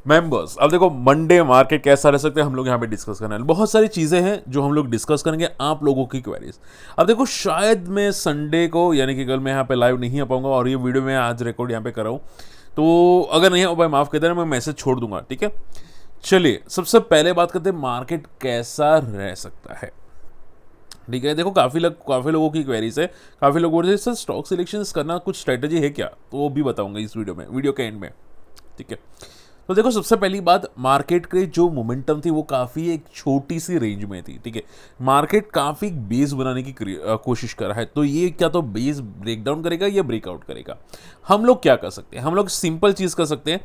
Members, अब देखो Monday market कैसा रह सकता है हम लोग यहाँ पे डिस्कस करने वाले, बहुत सारी चीज़ें हैं जो हम लोग डिस्कस करेंगे, आप लोगों की क्वेरीज। अब देखो शायद मैं संडे को यानी कि कल मैं यहाँ पे लाइव नहीं आ पाऊंगा, और ये वीडियो मैं आज रिकॉर्ड यहाँ पे कर रहा हूँ, तो अगर नहीं हो पाए माफ़ कर देना, मैं मैसेज छोड़ दूंगा, ठीक है। चलिए सबसे पहले बात करते हैं मार्केट कैसा रह सकता है, ठीक है। देखो काफ़ी लोगों की क्वेरीज है, काफ़ी लोग बोल रहे हैं सर स्टॉक सिलेक्शन करना कुछ स्ट्रेटजी है क्या, तो वो भी बताऊंगा इस वीडियो में, वीडियो के एंड में, ठीक है। तो देखो सबसे पहली बात, मार्केट की जो मोमेंटम थी वो काफ़ी एक छोटी सी रेंज में थी, ठीक है। मार्केट काफ़ी बेस बनाने की कोशिश कर रहा है, तो ये क्या तो बेस ब्रेक डाउन करेगा या ब्रेकआउट करेगा। हम लोग क्या कर सकते हैं, हम लोग सिंपल चीज़ कर सकते हैं,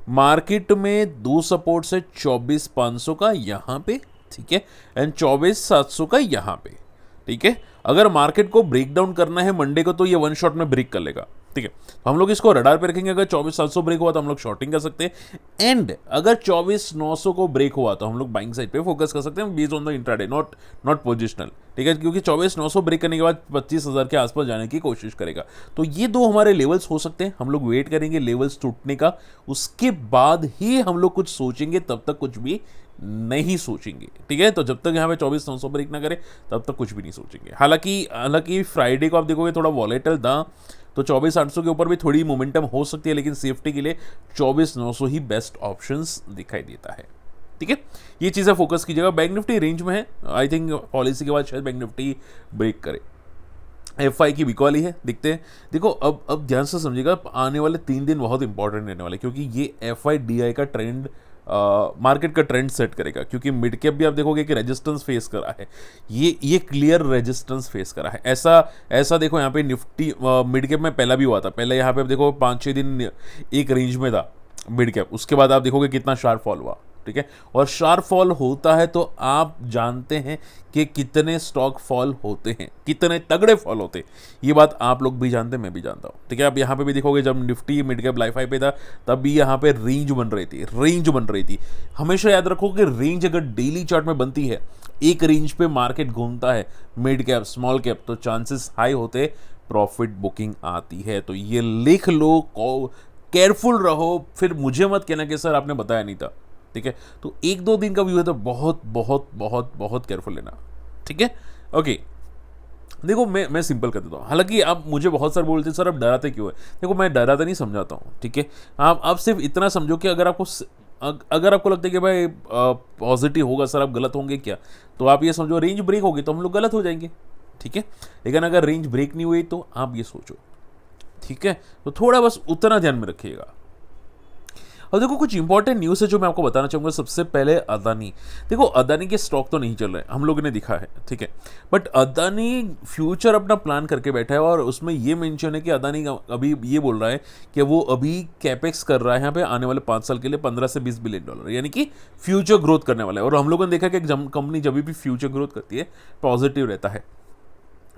मार्केट में दो सपोर्ट्स है, 24,500 का यहाँ पे, ठीक है, एंड 24,700 का यहाँ पे, ठीक है। अगर मार्केट को ब्रेक डाउन करना है मंडे को तो ये वन शॉट में ब्रेक कर लेगा, ठीक है। तो हम लोग इसको रडार पे रखेंगे, अगर 24,700 ब्रेक हुआ तो हम लोग शॉर्टिंग कर सकते हैं, एंड अगर 24,900 को ब्रेक हुआ तो हम लोग बाइंग साइड पे फोकस कर सकते हैं, based on the intraday, not positional, ठीक है। क्योंकि 24,900 ब्रेक करने के बाद 25,000 के आसपास जाने की कोशिश करेगा, तो ये दो हमारे लेवल्स हो सकते हैं। हम लोग वेट करेंगे लेवल्स टूटने का, उसके बाद ही हम लोग कुछ सोचेंगे, तब तक कुछ भी नहीं सोचेंगे, ठीक है। तो जब तक यहाँ पे 24,900 ब्रेक ना करे तब तक कुछ भी नहीं सोचेंगे। हालांकि फ्राइडे को आप देखोगे थोड़ा वॉलेटल था, तो 24,800 के ऊपर भी थोड़ी मोमेंटम हो सकती है, लेकिन सेफ्टी के लिए 24,900 ही बेस्ट ऑप्शंस दिखाई देता है, ठीक है। ये चीज़ें फोकस कीजिएगा। बैंक निफ्टी रेंज में है, आई थिंक पॉलिसी के बाद शायद बैंक निफ्टी ब्रेक करे। एफ आई की वीक वाली है, देखते हैं। देखो अब ध्यान से समझिएगा, आने वाले 3 दिन बहुत इंपॉर्टेंट रहने वाले, क्योंकि ये एफ आई डी आई का ट्रेंड, मार्केट का ट्रेंड सेट करेगा। क्योंकि मिड कैप भी आप देखोगे कि रेजिस्टेंस फेस करा है, ये क्लियर रेजिस्टेंस फेस करा है। ऐसा देखो यहाँ पे निफ्टी मिड कैप में पहला भी हुआ था, पहले यहाँ पे आप देखो 5-6 दिन एक रेंज में था मिड कैप, उसके बाद आप देखोगे कितना शार्प फॉल हुआ, ठीक है। और शार्प फॉल होता है तो आप जानते हैं कि कितने स्टॉक फॉल होते हैं, कितने तगड़े फॉल होते हैं, ये बात आप लोग भी जानते हैं, मैं भी जानता हूँ, ठीक है। अब यहाँ पे भी देखोगे जब Nifty mid cap life high पे था, तब भी यहाँ पे रेंज बन रही थी। हमेशा याद रखो कि रेंज अगर डेली चार्ट में बनती है, एक रेंज पे मार्केट घूमता है मिड कैप स्मॉल कैप, तो चांसेस हाई होते प्रॉफिट बुकिंग आती है। तो ये लिख लो, केयरफुल रहो, फिर मुझे मत कहना कि सर आपने बताया नहीं था, ठीक है। तो 1-2 दिन का व्यू है तो बहुत बहुत बहुत बहुत केयरफुल लेना, ठीक है। ओके, देखो मैं सिंपल कर देता हूँ। हालांकि आप मुझे बहुत सारे बोलते हैं सर आप डराते क्यों है, देखो मैं डराता नहीं, समझाता हूँ, ठीक है। आप सिर्फ इतना समझो कि अगर आपको लगता है कि भाई पॉजिटिव होगा सर, आप गलत होंगे क्या, तो आप ये समझो रेंज ब्रेक होगी तो हम लोग गलत हो जाएंगे, ठीक है। लेकिन अगर रेंज ब्रेक नहीं हुई तो आप ये सोचो, ठीक है। तो थोड़ा बस उतना ध्यान में रखिएगा। और देखो कुछ इंपॉर्टेंट न्यूज़ है जो मैं आपको बताना चाहूँगा। सबसे पहले अदानी, देखो अदानी के स्टॉक तो नहीं चल रहे, हम लोगों ने दिखा है, ठीक है। बट अदानी फ्यूचर अपना प्लान करके बैठा है, और उसमें ये मेंशन है कि अदानी अभी ये बोल रहा है कि वो अभी कैपेक्स कर रहा है यहाँ पे आने वाले 5 साल के लिए $15 से $20 बिलियन, यानी कि फ्यूचर ग्रोथ करने वाला है। और हम लोगों ने देखा कि कंपनी जब भी फ्यूचर ग्रोथ करती है पॉजिटिव रहता है,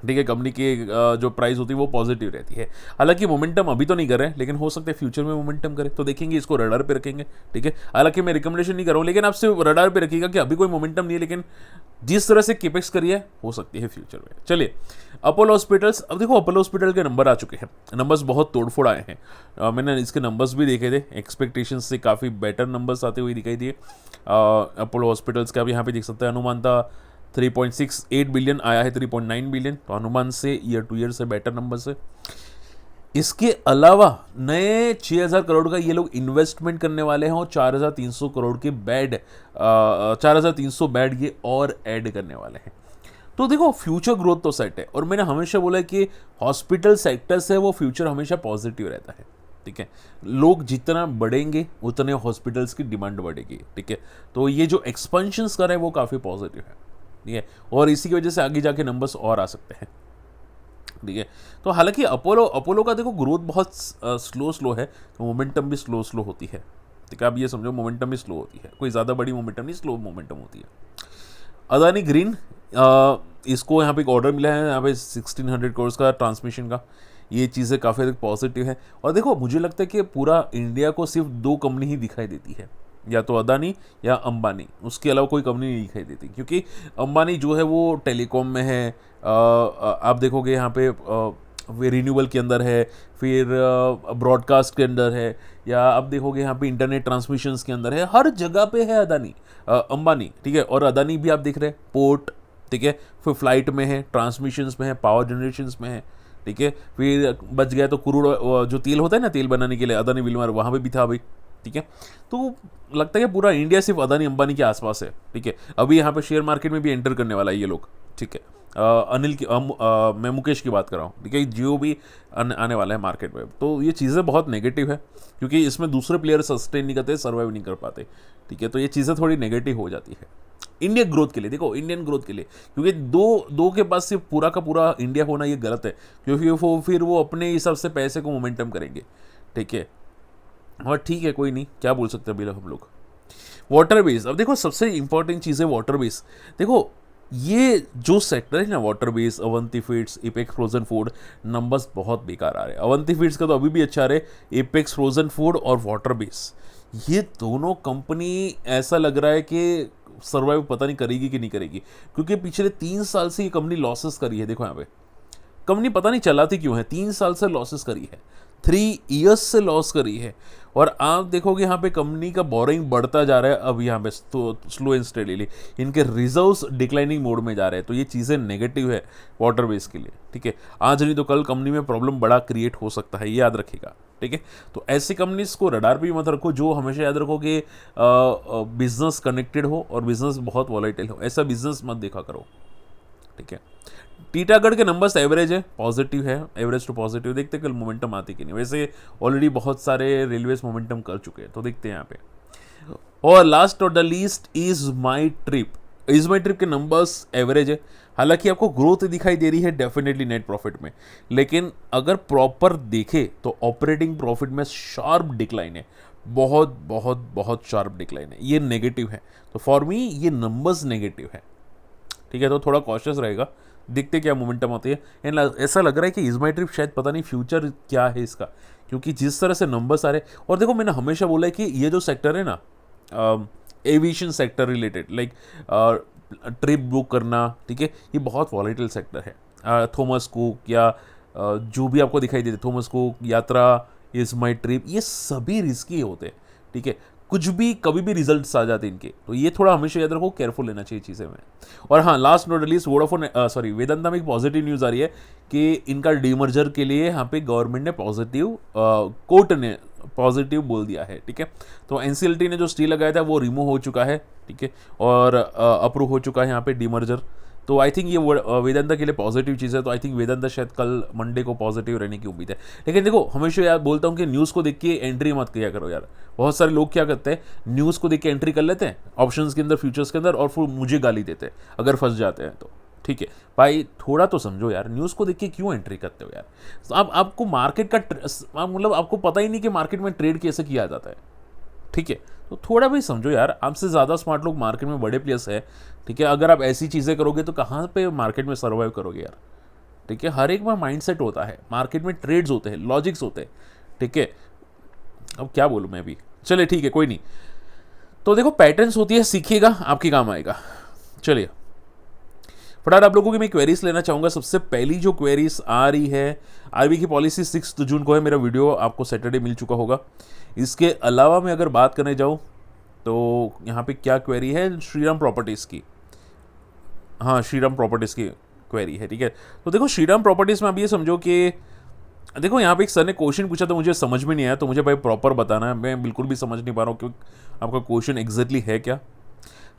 ठीक है। कंपनी की जो प्राइस होती है वो पॉजिटिव रहती है। हालांकि मोमेंटम अभी तो नहीं कर रहे हैं, लेकिन हो सकता है फ्यूचर में मोमेंटम करे, तो देखेंगे, इसको रडार पे रखेंगे, ठीक है। हालांकि मैं रिकमेंडेशन नहीं कर रहा हूँ, लेकिन आपसे रडार पे रखिएगा कि अभी कोई मोमेंटम नहीं है, लेकिन जिस तरह से केपेक्स करिए हो सकती है फ्यूचर में। चलिए अपोलो हॉस्पिटल्स, अब देखो अपोलो हॉस्पिटल के नंबर आ चुके हैं, नंबर्स बहुत तोड़फोड़ आए हैं। मैंने इसके नंबर्स भी देखे थे, एक्सपेक्टेशन से काफ़ी बेटर नंबर्स आते हुए दिखाई दिए। अपोलो हॉस्पिटल्स का भी यहाँ पे देख सकते हैं, अनुमान था 3.68 बिलियन, आया है 3.9 बिलियन, तो अनुमान से ईयर टू ईयर से बेटर नंबर से। इसके अलावा नए 6,000 करोड़ का ये लोग इन्वेस्टमेंट करने वाले हैं, और 4,300 करोड़ के 4,300 बेड ये और ऐड करने वाले हैं। तो देखो फ्यूचर ग्रोथ तो सेट है, और मैंने हमेशा बोला है कि हॉस्पिटल सेक्टर से वो फ्यूचर हमेशा पॉजिटिव रहता है, ठीक है। लोग जितना बढ़ेंगे उतने हॉस्पिटल्स की डिमांड बढ़ेगी, ठीक है। तो ये जो एक्सपेंशंस कर रहे हैं वो काफ़ी पॉजिटिव है, ठीक है। और इसी की वजह से आगे जाके नंबर्स और आ सकते हैं, ठीक है। तो हालांकि अपोलो का देखो ग्रोथ बहुत स्लो है, तो मोमेंटम भी स्लो होती है, ठीक है। आप ये समझो मोमेंटम भी स्लो होती है, कोई ज़्यादा बड़ी मोमेंटम नहीं, स्लो मोमेंटम होती है। अदानी ग्रीन, इसको यहाँ पे एक ऑर्डर मिला है यहाँ पे 1,600 करोड़ का ट्रांसमिशन का, ये चीज़ें काफ़ी अधिक पॉजिटिव है। और देखो मुझे लगता है कि पूरा इंडिया को सिर्फ 2 कंपनी ही दिखाई देती है, या तो अदानी या अंबानी, उसके अलावा कोई कंपनी नहीं दिखाई देती। क्योंकि अंबानी जो है वो टेलीकॉम में है, आप देखोगे यहाँ पे फिर रिन्यूएबल के अंदर है, फिर ब्रॉडकास्ट के अंदर है, या अब देखोगे यहाँ पे इंटरनेट ट्रांसमिशंस के अंदर है, हर जगह पे है अदानी, अंबानी, ठीक है। और अदानी भी आप देख रहे हैं पोर्ट, ठीक है, फिर फ्लाइट में है, ट्रांसमिशंस में है, पावर जनरेशंस में है, ठीक है। फिर बच गया तो क्रूड जो तेल होता है ना, तेल बनाने के लिए अदानी विलमार, वहाँ पे भी था भाई, ठीक है। तो लगता है कि पूरा इंडिया सिर्फ अदानी अंबानी के आसपास है, ठीक है। अभी यहाँ पे शेयर मार्केट में भी एंटर करने वाला है ये लोग, ठीक है। अनिल की मैं मुकेश की बात कर रहा हूँ, ठीक है। जियो भी आने वाला है मार्केट में। तो ये चीज़ें बहुत नेगेटिव है, क्योंकि इसमें दूसरे प्लेयर सस्टेन नहीं करते, सर्वाइव नहीं कर पाते, ठीक है। तो ये चीज़ें थोड़ी नेगेटिव हो जाती है इंडियन ग्रोथ के लिए। देखो इंडियन ग्रोथ के लिए, क्योंकि दो के पास सिर्फ पूरा का पूरा इंडिया होना ये गलत है, क्योंकि वो फिर वो अपने हिसाब से पैसे को मोमेंटम करेंगे, ठीक है। और ठीक है, कोई नहीं, क्या बोल सकते हैं अभी हम लोग। वाटर बेस, अब देखो सबसे इंपॉर्टेंट चीज़ है वाटर बेस। देखो ये जो सेक्टर है ना, water base, Avanti feeds, apex frozen food, numbers बहुत बेकार आ रहे हैं। अवंती फीड्स का तो अभी भी अच्छा रहे, एपेक्स फ्रोजन फूड और वाटर बेस, ये दोनों कंपनी ऐसा लग रहा है कि सर्वाइव पता नहीं करेगी कि नहीं करेगी, क्योंकि पिछले 3 साल से ये कंपनी लॉसेस करी है। देखो यहाँ पे कंपनी पता नहीं चलाती क्यों है, 3 साल से लॉसेस करी है, 3 इयर्स से लॉस करी है। और आप देखोगे यहाँ पे कंपनी का बोरिंग बढ़ता जा रहा है, अब यहाँ पे तो स्लो एंड स्टेडीली इनके रिजर्व्स डिक्लाइनिंग मोड में जा रहे हैं। तो ये चीज़ें नेगेटिव है वाटर बेस के लिए, ठीक है। आज नहीं तो कल कंपनी में प्रॉब्लम बड़ा क्रिएट हो सकता है, ये याद रखिएगा, ठीक है। तो ऐसी कंपनीज को रडार पे मत रखो, जो हमेशा याद रखो कि बिजनेस कनेक्टेड हो और बिजनेस बहुत वॉलेटाइल हो, ऐसा बिजनेस मत देखा करो, ठीक है। टीटागढ़ के नंबर्स एवरेज है, पॉजिटिव है, एवरेज टू पॉजिटिव। देखते हैं कल मोमेंटम आती कि नहीं, वैसे ऑलरेडी बहुत सारे रेलवेज मोमेंटम कर चुके हैं, तो देखते हैं यहाँ पे। और लास्ट और the least is my trip, is my trip के नंबर्स एवरेज है। हालांकि आपको ग्रोथ दिखाई दे रही है डेफिनेटली नेट प्रॉफिट में, लेकिन अगर प्रॉपर देखे तो ऑपरेटिंग प्रॉफिट में शार्प डिक्लाइन है, बहुत बहुत बहुत शार्प डिक्लाइन है, ये नेगेटिव है। तो फॉर मी ये नंबर्स नेगेटिव है, ठीक है। तो थोड़ा कॉशियस रहेगा, देखते क्या मोमेंटम आती है। एंड ऐसा लग रहा है कि इज माई ट्रिप शायद पता नहीं फ्यूचर क्या है इसका, क्योंकि जिस तरह से नंबर्स आ रहे। और देखो मैंने हमेशा बोला है कि ये जो सेक्टर है ना, aviation sector related, like trip book करना, ठीक है, ये बहुत वॉलेटाइल सेक्टर है। थॉमस कुक या जो भी आपको दिखाई देते, थॉमस कुक, यात्रा, इज माई ट्रिप, ये सभी रिस्की होते हैं, ठीक है। कुछ भी कभी भी रिजल्ट्स आ जाते हैं इनके, तो ये थोड़ा हमेशा याद रखो, केयरफुल लेना चाहिए चीज़ें में। और हाँ, last not least Vodafone Vedanta में एक पॉजिटिव न्यूज़ आ रही है कि इनका डीमर्जर के लिए यहाँ पे गवर्नमेंट ने पॉजिटिव, कोर्ट ने पॉजिटिव बोल दिया है, ठीक है। तो एनसीएलटी ने जो स्टे लगाया था वो रिमूव हो चुका है, ठीक है, और अप्रूव हो चुका है यहाँ पे डीमर्जर। तो आई थिंक ये वेदांता के लिए पॉजिटिव चीज़ है। तो आई थिंक वेदांता शायद कल मंडे को पॉजिटिव रहने की उम्मीद है। लेकिन देखो हमेशा यार बोलता हूँ कि न्यूज़ को देख के एंट्री मत किया करो यार। बहुत सारे लोग क्या करते हैं, न्यूज़ को देख के एंट्री कर लेते हैं ऑप्शंस के अंदर, फ्यूचर्स के अंदर, और फिर मुझे गाली देते हैं अगर फंस जाते हैं तो, ठीक है भाई। थोड़ा तो समझो यार, न्यूज़ को देख के क्यों एंट्री करते हो यार। तो आपको मार्केट का मतलब आपको पता ही नहीं कि मार्केट में ट्रेड कैसे किया जाता है, ठीक है। तो थोड़ा भी समझो यार, आपसे ज़्यादा स्मार्ट लोग मार्केट में बड़े प्लेयर्स हैं, ठीक है। अगर आप ऐसी चीज़ें करोगे तो कहाँ पे मार्केट में सर्वाइव करोगे यार, ठीक है। हर एक में माइंडसेट होता है, मार्केट में ट्रेड्स होते हैं, लॉजिक्स होते हैं, ठीक है। अब क्या बोलूँ मैं अभी, चलिए ठीक है, कोई नहीं। तो देखो पैटर्न्स होती है, सीखिएगा, आपके काम आएगा। चलिए फटाफट आप लोगों की मैं क्वेरीज लेना चाहूँगा। सबसे पहली जो क्वेरीज आ रही है, आरबीआई की पॉलिसी 6 जून को है, मेरा वीडियो आपको सैटरडे मिल चुका होगा। इसके अलावा मैं अगर बात करने जाऊँ तो यहाँ पे क्या क्वेरी है, श्रीराम प्रॉपर्टीज़ की, हाँ श्रीराम प्रॉपर्टीज़ की क्वेरी है, ठीक है। तो देखो श्रीराम प्रॉपर्टीज़ में आप ये समझो कि देखो यहाँ पे एक सर ने क्वेश्चन पूछा तो मुझे समझ में नहीं आया, तो मुझे भाई प्रॉपर बताना है, मैं बिल्कुल भी समझ नहीं पा रहा हूँ कि आपका क्वेश्चन एग्जैक्टली है क्या।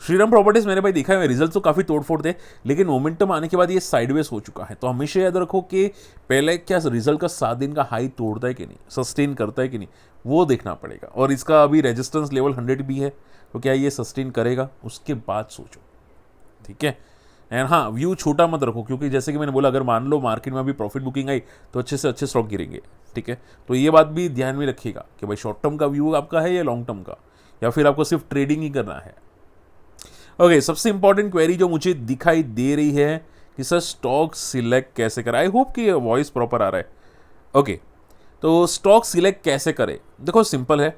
श्रीराम प्रॉपर्टीज मेरे भाई देखा है, रिजल्ट तो काफ़ी तोड़फोड़ थे, लेकिन मोमेंटम आने के बाद ये साइडवेज हो चुका है। तो हमेशा याद रखो कि पहले क्या रिजल्ट का 7 दिन का हाई तोड़ता है कि नहीं, सस्टेन करता है कि नहीं, वो देखना पड़ेगा। और इसका अभी रेजिस्टेंस लेवल 100 भी है, तो क्या ये सस्टेन करेगा, उसके बाद सोचो, ठीक है। एंड हाँ, व्यू छोटा मत रखो, क्योंकि जैसे कि मैंने बोला, अगर मान लो मार्केट में अभी प्रॉफिट बुकिंग आई तो अच्छे से अच्छे स्टॉक गिरेंगे, ठीक है। तो ये बात भी ध्यान में रखिएगा कि भाई शॉर्ट टर्म का व्यू आपका है या लॉन्ग टर्म का, या फिर आपको सिर्फ ट्रेडिंग ही करना है। ओके, सबसे इंपॉर्टेंट क्वेरी जो मुझे दिखाई दे रही है कि सर स्टॉक सिलेक्ट कैसे करें। आई होप कि वॉइस प्रॉपर आ रहा है। ओके, तो स्टॉक सिलेक्ट कैसे करें, देखो सिंपल है।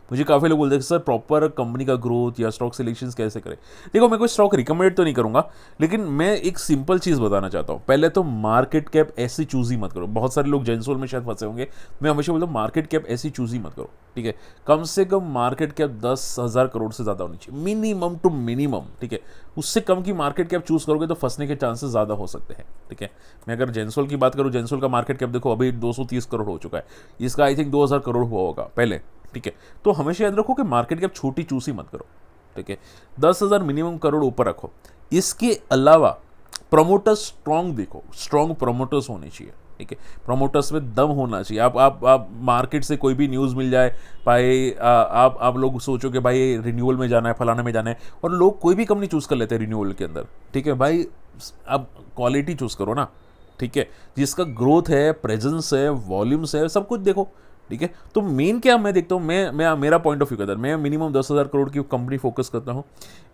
मुझे काफ़ी लोग बोलते हैं कि सर प्रॉपर कंपनी का ग्रोथ या स्टॉक सिलेक्शंस कैसे करें। देखो मैं कोई स्टॉक रिकमेंड तो नहीं करूँगा, लेकिन मैं एक सिंपल चीज़ बताना चाहता हूँ। पहले तो मार्केट कैप ऐसी चूज़ ही मत करो। बहुत सारे लोग जेंसोल में शायद फंसे होंगे। मैं हमेशा बोलता हूँ मार्केट कैप ऐसी चूज़ ही मत करो, ठीक है। कम से कम मार्केट कैप 10,000 करोड़ से ज़्यादा होनी चाहिए, मिनिमम टू मिनिमम, ठीक है। उससे कम की मार्केट कैप चूज़ करोगे तो फंसने के चांसेस ज़्यादा हो सकते हैं, ठीक है। मैं अगर जेंसोल की बात करूँ, जेंसोल का मार्केट कैप देखो अभी 230 करोड़ हो चुका है, इसका आई थिंक 2,000 करोड़ हुआ होगा पहले, ठीक है। तो हमेशा याद रखो कि मार्केट कैप छोटी चूज ही मत करो, ठीक है। 10,000 मिनिमम करोड़ ऊपर रखो। इसके अलावा प्रोमोटर्स स्ट्रॉन्ग देखो, स्ट्रॉन्ग प्रोमोटर्स होने चाहिए, ठीक है। प्रोमोटर्स में दम होना चाहिए। आप मार्केट से कोई भी न्यूज़ मिल जाए, भाई आप लोग सोचो कि भाई रिन्यूअल में जाना है, फलाना में जाना है, और लोग कोई भी कंपनी चूज़ कर लेते हैं रिन्यूअल के अंदर, ठीक है। भाई आप क्वालिटी चूज़ करो ना, ठीक है, जिसका ग्रोथ है, प्रेजेंस है, वॉल्यूम्स है, सब कुछ देखो, ठीक है। तो मेन क्या मैं देखता हूँ, मैं मेरा पॉइंट ऑफ व्यू कहता है, मैं मिनिमम 10,000 करोड़ की कंपनी फोकस करता हूँ।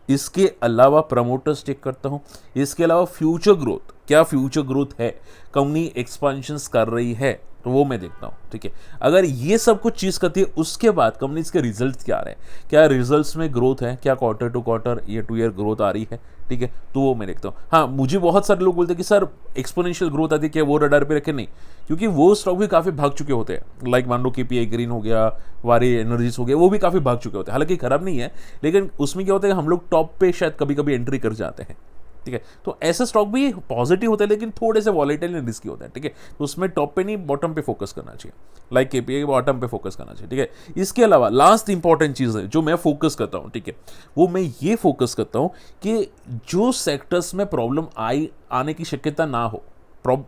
इसके अलावा प्रमोटर्स चेक करता हूँ। इसके अलावा फ्यूचर ग्रोथ, क्या फ्यूचर ग्रोथ है, कंपनी एक्सपेंशंस कर रही है, तो वो मैं देखता हूँ, ठीक है। अगर ये सब कुछ चीज़ करती है, उसके बाद कंपनीज के रिजल्ट क्या आ रहे हैं, क्या रिजल्ट्स में ग्रोथ है, क्या quarter to quarter, year to year growth आ रही है, ठीक है, तो वो मैं देखता हूँ। हाँ, मुझे बहुत सारे लोग बोलते हैं कि सर एक्सपोनेंशियल ग्रोथ आती है, क्या वो रडार पे रखे? नहीं, क्योंकि वो स्टॉक भी काफ़ी भाग चुके होते हैं। लाइक मान लो KPI ग्रीन हो गया, वारी एनर्जीज हो गया, वो भी काफ़ी भाग चुके होते हैं। हालांकि खराब नहीं है, लेकिन उसमें क्या होता है कि हम लोग टॉप पे शायद कभी कभी एंट्री कर जाते हैं, ठीक है। तो ऐसे स्टॉक भी पॉजिटिव होते हैं, लेकिन थोड़े से वॉलेटाइल एंड रिस्की होते हैं, ठीक है। तो उसमें टॉप पे नहीं, बॉटम पे फोकस करना चाहिए। लाइक KPI बॉटम पे फोकस करना चाहिए, ठीक है। इसके अलावा लास्ट इंपॉर्टेंट चीज़ है जो मैं फोकस करता हूँ, ठीक है, वो मैं ये फोकस करता हूँ कि जो सेक्टर्स में प्रॉब्लम आने की शक्यता ना हो,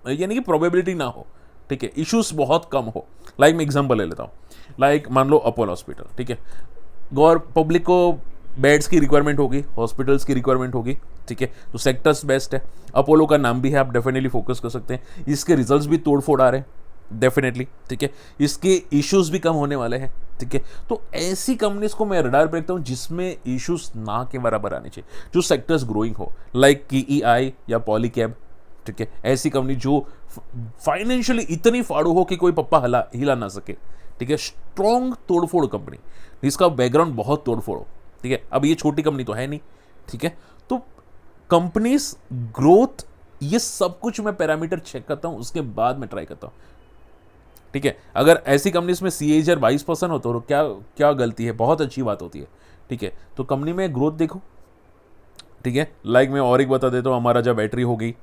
यानी कि प्रोबेबिलिटी ना हो, ठीक है, इश्यूज बहुत कम हो। लाइक मैं एग्जांपल ले लेता हूँ। लाइक मान लो अपोलो हॉस्पिटल, ठीक है, पब्लिक को बेड्स की रिक्वायरमेंट होगी, हॉस्पिटल्स की रिक्वायरमेंट होगी, ठीक है, तो सेक्टर्स बेस्ट है। अपोलो का नाम भी है, आप डेफिनेटली फोकस कर सकते हैं। इसके रिजल्ट्स भी तोड़-फोड़ आ रहे हैं डेफिनेटली, ठीक है। इसके इश्यूज भी कम होने वाले हैं, ठीक है। तो ऐसी कंपनीज को मैं रडार पे रखता हूँ जिसमें इश्यूज ना के बराबर आने चाहिए, जो सेक्टर्स ग्रोइंग हो, लाइक KEI या पॉलीकैब, ठीक है। ऐसी कंपनी जो फाइनेंशियली इतनी फाड़ू हो कि कोई पप्पा हिला ना सके, ठीक है। स्ट्रॉन्ग तोड़फोड़ कंपनी, जिसका बैकग्राउंड बहुत तोड़फोड़ हो, ठीक है। अब ये छोटी कंपनी तो है नहीं, ठीक है। तो कंपनीज ग्रोथ, ये सब कुछ मैं पैरामीटर चेक करता हूं, उसके बाद मैं ट्राई करता हूं, ठीक है। अगर ऐसी कंपनीज में CAGR 22% हो तो क्या क्या गलती है, बहुत अच्छी बात होती है, ठीक है। तो कंपनी में ग्रोथ देखो, ठीक है। लाइक मैं और एक बता देता हूँ, हमारा जब बैटरी हो गई,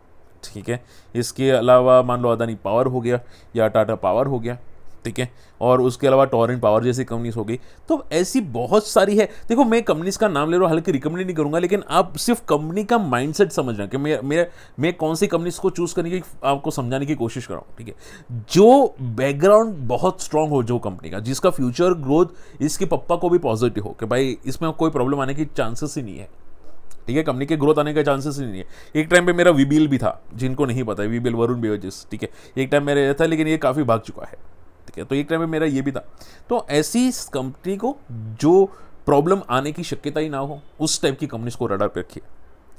ठीक है। इसके अलावा मान लो अदानी पावर हो गया या टाटा पावर हो गया, ठीक है। और उसके अलावा टोरेंट पावर जैसी कंपनीज हो गई। तो ऐसी बहुत सारी है। देखो मैं कंपनीज का नाम ले रहा हूँ, हालांकि रिकमेंड नहीं करूंगा, लेकिन आप सिर्फ कंपनी का माइंडसेट समझना कि मैं कौन सी कंपनीज को चूज करने की आपको समझाने की कोशिश कर रहा हूँ, ठीक है। जो बैकग्राउंड बहुत स्ट्रांग हो, जो कंपनी का, जिसका फ्यूचर ग्रोथ इसके पप्पा को भी पॉजिटिव हो कि भाई इसमें कोई प्रॉब्लम आने की चांसेस ही नहीं है, ठीक है। कंपनी के ग्रोथ आने का चांसेस ही नहीं है। एक टाइम पे मेरा VBL भी था, जिनको नहीं पता है, VBL वरुण बेवरेजेस, ठीक है। एक टाइम मेरा था, लेकिन ये काफ़ी भाग चुका है, ठीक है। तो एक टाइम में मेरा ये भी था। तो ऐसी कंपनी को जो प्रॉब्लम आने की शक्यता ही ना हो, उस टाइप की कंपनीज को रडार पे रखिए,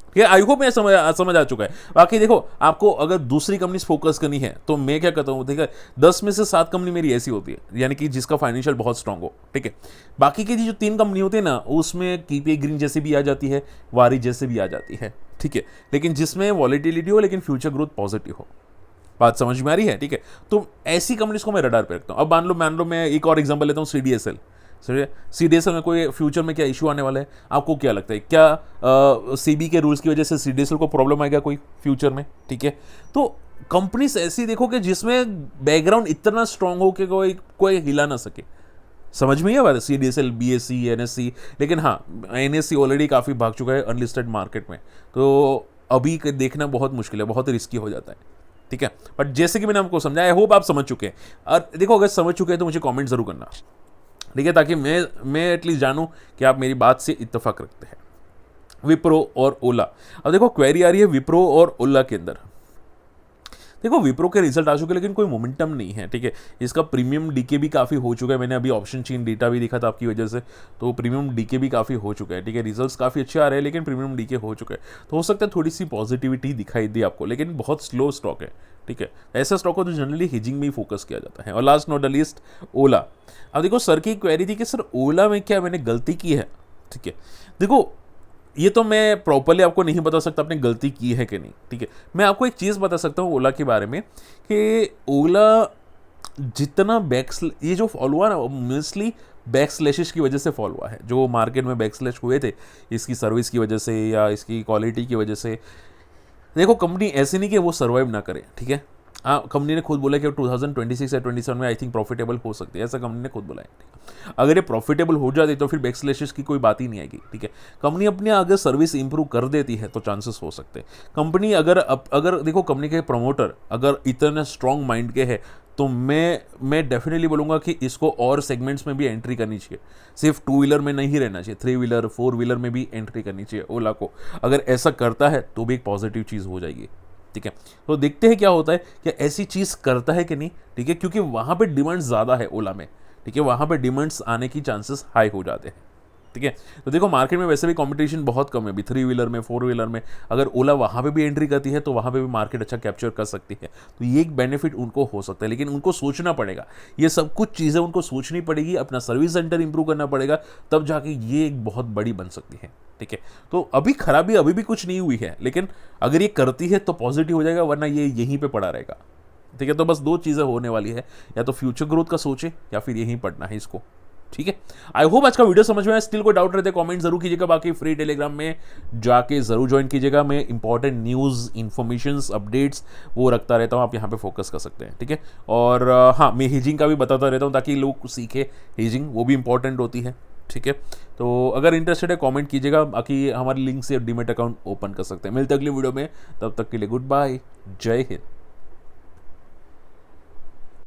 ठीक है। आई होप मैं समझ आ चुका है। बाकी देखो, आपको अगर दूसरी कंपनीज फोकस करनी है तो मैं क्या करता हूँ, ठीक है, 10 में से 7 कंपनी मेरी ऐसी होती है, यानी कि जिसका फाइनेंशियल बहुत स्ट्रांग हो, ठीक है। बाकी की जो 3 कंपनी होती है ना, उसमें KPI ग्रीन जैसे भी आ जाती है, वारी जैसे भी आ जाती है, ठीक है, लेकिन जिसमें वॉलिटिलिटी हो, लेकिन फ्यूचर ग्रोथ पॉजिटिव हो। बात समझ में आ रही है, ठीक है। तो ऐसी कंपनीज को मैं रडार पे रखता हूँ। अब मान लो मैं एक और एग्जांपल लेता हूँ, CDSL में कोई फ्यूचर में क्या इशू आने वाला है, आपको क्या लगता है? क्या SEBI के रूल्स की वजह से CDSL को प्रॉब्लम आएगा कोई फ्यूचर में, ठीक है। तो कंपनीज ऐसी देखो कि जिसमें बैकग्राउंड इतना स्ट्रांग हो कि कोई हिला ना सके। समझ में ये बात है, CDSL, BSE, NSE, लेकिन हाँ, NSE ऑलरेडी काफ़ी भाग चुका है अनलिस्टेड मार्केट में, तो अभी देखना बहुत मुश्किल है, बहुत रिस्की हो जाता है, ठीक है। बट जैसे कि मैंने आपको समझाया, आई होप आप समझ चुके हैं। और देखो, अगर समझ चुके हैं तो मुझे कमेंट जरूर करना, ठीक है, ताकि मैं एटलीस्ट जानूं कि आप मेरी बात से इत्तेफाक रखते हैं। विप्रो और ओला, अब देखो क्वेरी आ रही है विप्रो और ओला के अंदर। देखो विप्रो के रिजल्ट आ चुके, लेकिन कोई मोमेंटम नहीं है, ठीक है। इसका प्रीमियम डीके भी काफ़ी हो चुका है, मैंने अभी ऑप्शन चेन डेटा भी देखा था आपकी वजह से, तो प्रीमियम डीके भी काफ़ी हो चुका है, ठीक है। रिजल्ट्स काफ़ी अच्छे आ रहे हैं, लेकिन प्रीमियम डीके हो चुका है, तो हो सकता है थोड़ी सी पॉजिटिविटी दिखाई दी आपको, लेकिन बहुत स्लो स्टॉक है, ठीक है, ऐसे स्टॉक को तो जनरली हेजिंग में ही फोकस किया जाता है। और लास्ट नॉट द लीस्ट, ओला। अब देखो सर की क्वेरी थी कि सर ओला में क्या मैंने गलती की है, ठीक है। देखो ये तो मैं प्रॉपरली आपको नहीं बता सकता आपने गलती की है कि नहीं, ठीक है। मैं आपको एक चीज़ बता सकता हूँ ओला के बारे में कि ओला जितना ये जो फॉल हुआ ना, मोस्टली बैक स्लैशेस की वजह से फॉल हुआ है। जो मार्केट में बैक स्लैश हुए थे इसकी सर्विस की वजह से या इसकी क्वालिटी की वजह से। देखो कंपनी ऐसी नहीं कि वो सर्वाइव ना करे, ठीक है। हाँ, कंपनी ने खुद बोला कि 2026 या 27 में आई थिंक प्रॉफिटेबल हो सकती है, ऐसा कंपनी ने खुद बोला है, ठीक है। अगर ये प्रॉफिटेबल हो जाती तो फिर बैकस्लैशेस की कोई बात ही नहीं आएगी, ठीक है। कंपनी अपनी अगर सर्विस इंप्रूव कर देती है तो चांसेस हो सकते हैं। कंपनी अगर देखो कंपनी के प्रमोटर अगर इतने स्ट्रॉन्ग माइंड के हैं तो मैं डेफिनेटली बोलूँगा कि इसको और सेगमेंट्स में भी एंट्री करनी चाहिए, सिर्फ 2 व्हीलर में नहीं रहना चाहिए, 3 व्हीलर 4 व्हीलर में भी एंट्री करनी चाहिए ओला को। अगर ऐसा करता है तो भी एक पॉजिटिव चीज़ हो जाएगी, ठीक है। तो देखते हैं क्या होता है, क्या ऐसी चीज़ करता है कि नहीं, ठीक है, क्योंकि वहाँ पे डिमांड ज़्यादा है ओला में, ठीक है। वहाँ पे डिमांड्स आने की चांसेस हाई हो जाते हैं, ठीक है। तो देखो मार्केट में वैसे भी कंपटीशन बहुत कम है अभी 3 व्हीलर में 4 व्हीलर में। अगर ओला वहाँ पे भी एंट्री करती है तो वहाँ पे भी मार्केट अच्छा कैप्चर कर सकती है। तो ये एक बेनिफिट उनको हो सकता है, लेकिन उनको सोचना पड़ेगा, ये सब कुछ चीज़ें उनको सोचनी पड़ेगी, अपना सर्विस सेंटर इंप्रूव करना पड़ेगा, तब जाके ये एक बहुत बड़ी बन सकती है, ठीक है। तो अभी खराबी अभी भी कुछ नहीं हुई है, लेकिन अगर ये करती है तो पॉजिटिव हो जाएगा, वरना ये यहीं पे पड़ा रहेगा, ठीक है। तो बस 2 चीज़ें होने वाली है, या तो फ्यूचर ग्रोथ का सोचे या फिर यहीं पढ़ना है इसको, ठीक है। आई होप आज का वीडियो समझ में आया। स्टिल कोई डाउट रहते कमेंट जरूर कीजिएगा, बाकी फ्री टेलीग्राम में जाके जरूर ज्वाइन कीजिएगा। मैं इंपॉर्टेंट न्यूज़ इन्फॉर्मेशंस अपडेट्स वो रखता रहता हूँ, आप यहाँ पे फोकस कर सकते हैं, ठीक है। और हाँ, मैं हेजिंग का भी बताता रहता हूँ ताकि लोग सीखे, हेजिंग वो भी इंपॉर्टेंट होती है, ठीक है। तो अगर इंटरेस्टेड है कमेंट कीजिएगा, बाकी हमारे लिंक से डीमेट अकाउंट ओपन कर सकते हैं। मिलते हैं अगली वीडियो में, तब तक के लिए गुड बाय, जय हिंद।